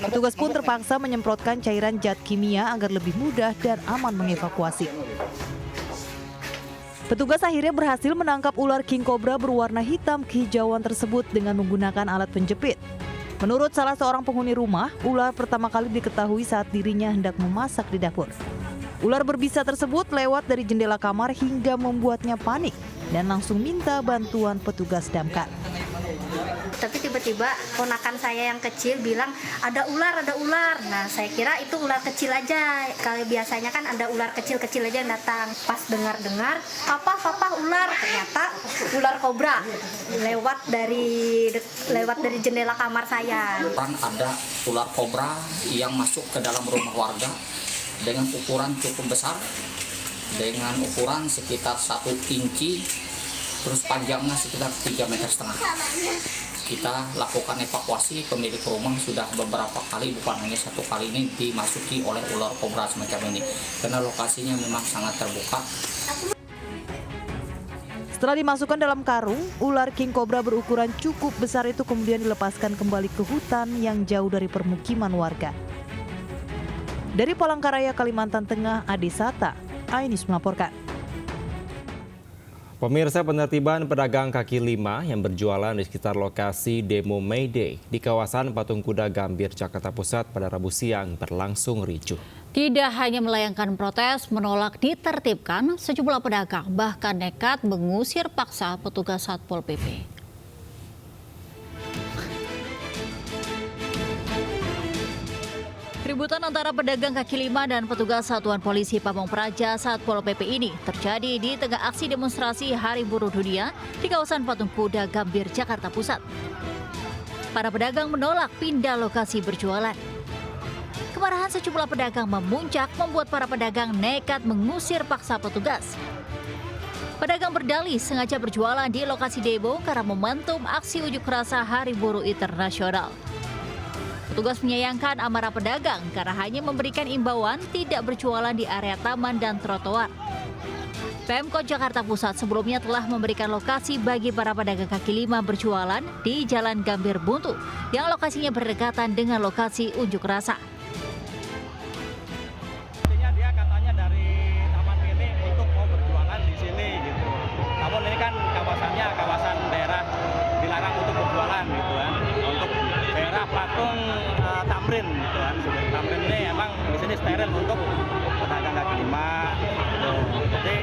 Petugas pun terpaksa menyemprotkan cairan zat kimia agar lebih mudah dan aman mengevakuasi. Petugas akhirnya berhasil menangkap ular King Cobra berwarna hitam kehijauan tersebut dengan menggunakan alat penjepit. Menurut salah seorang penghuni rumah, ular pertama kali diketahui saat dirinya hendak memasak di dapur. Ular berbisa tersebut lewat dari jendela kamar hingga membuatnya panik dan langsung minta bantuan petugas damkar. Tapi tiba-tiba ponakan saya yang kecil bilang ada ular. Nah, saya kira itu ular kecil aja. Kalau biasanya kan ada ular kecil-kecil aja yang datang. Pas dengar-dengar, papa ular. Ternyata ular kobra lewat dari jendela kamar saya. Ada ular kobra yang masuk ke dalam rumah warga dengan ukuran cukup besar, dengan ukuran sekitar 1 inci, terus panjangnya sekitar 3,5 meter. Kita lakukan evakuasi, pemilik rumah sudah beberapa kali, bukan hanya 1 kali ini dimasuki oleh ular kobra semacam ini, karena lokasinya memang sangat terbuka. Setelah dimasukkan dalam karung, ular King Cobra berukuran cukup besar itu kemudian dilepaskan kembali ke hutan yang jauh dari permukiman warga. Dari Palangkaraya, Kalimantan Tengah, Adi Sata, iNews melaporkan. Pemirsa, penertiban pedagang kaki lima yang berjualan di sekitar lokasi demo May Day di kawasan Patung Kuda Gambir, Jakarta Pusat pada Rabu siang berlangsung ricuh. Tidak hanya melayangkan protes menolak ditertibkan, sejumlah pedagang bahkan nekat mengusir paksa petugas Satpol PP. Keributan antara pedagang kaki lima dan petugas Satuan Polisi Pamong Praja Satpol PP ini terjadi di tengah aksi demonstrasi Hari Buruh Dunia di kawasan Patung Kuda Gambir, Jakarta Pusat. Para pedagang menolak pindah lokasi berjualan. Kemarahan sejumlah pedagang memuncak membuat para pedagang nekat mengusir paksa petugas. Pedagang berdalih sengaja berjualan di lokasi demo karena momentum aksi unjuk rasa Hari Buruh Internasional. Petugas menyayangkan amarah pedagang karena hanya memberikan imbauan tidak berjualan di area taman dan trotoar. Pemkot Jakarta Pusat sebelumnya telah memberikan lokasi bagi para pedagang kaki lima berjualan di Jalan Gambir Buntu yang lokasinya berdekatan dengan lokasi unjuk rasa. Dia katanya dari taman ini untuk mau berjualan di sini gitu. Namun ini kan kawasannya kawasan daerah dilarang untuk berjualan gitu kan. Untuk daerah Patung Tamrin gitu kan. Tamrin ini emang di sini steril untuk pedagang kaki lima. Jadi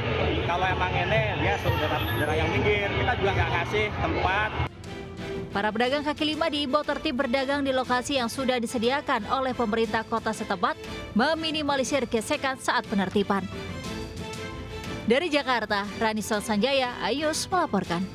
kalau emang ini dia suruh daerah yang minggir, kita juga nggak ngasih tempat. Para pedagang kaki lima diimbau tertib berdagang di lokasi yang sudah disediakan oleh pemerintah kota setempat, meminimalisir gesekan saat penertiban. Dari Jakarta, Ranisa Sanjaya, iNews melaporkan.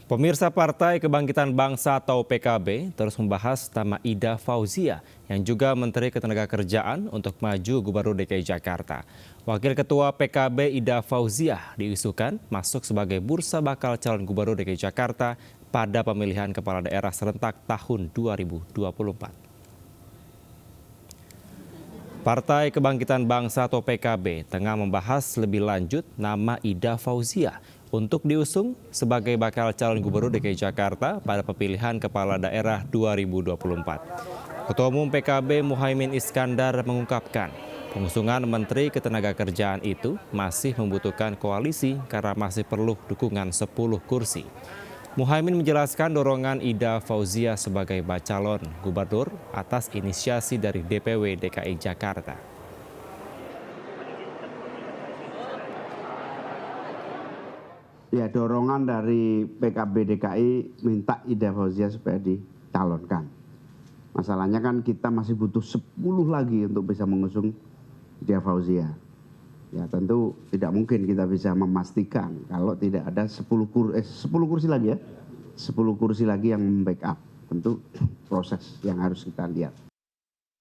Pemirsa, Partai Kebangkitan Bangsa atau PKB terus membahas nama Ida Fauzia yang juga Menteri Ketenagakerjaan untuk maju Gubernur DKI Jakarta. Wakil Ketua PKB Ida Fauzia diusulkan masuk sebagai bursa bakal calon Gubernur DKI Jakarta pada pemilihan kepala daerah serentak tahun 2024. Partai Kebangkitan Bangsa atau PKB tengah membahas lebih lanjut nama Ida Fauzia untuk diusung sebagai bakal calon Gubernur DKI Jakarta pada pemilihan kepala daerah 2024. Ketua Umum PKB Muhaimin Iskandar mengungkapkan, pengusungan Menteri Ketenagakerjaan itu masih membutuhkan koalisi karena masih perlu dukungan 10 kursi. Muhaimin menjelaskan dorongan Ida Fauzia sebagai bacalon gubernur atas inisiasi dari DPW DKI Jakarta. Ya, dorongan dari PKB DKI minta Ida Fauzia supaya dicalonkan. Masalahnya kan kita masih butuh 10 lagi untuk bisa mengusung Ida Fauzia. Ya, tentu tidak mungkin kita bisa memastikan kalau tidak ada 10 kursi lagi ya. 10 kursi lagi yang membackup. Tentu proses yang harus kita lihat.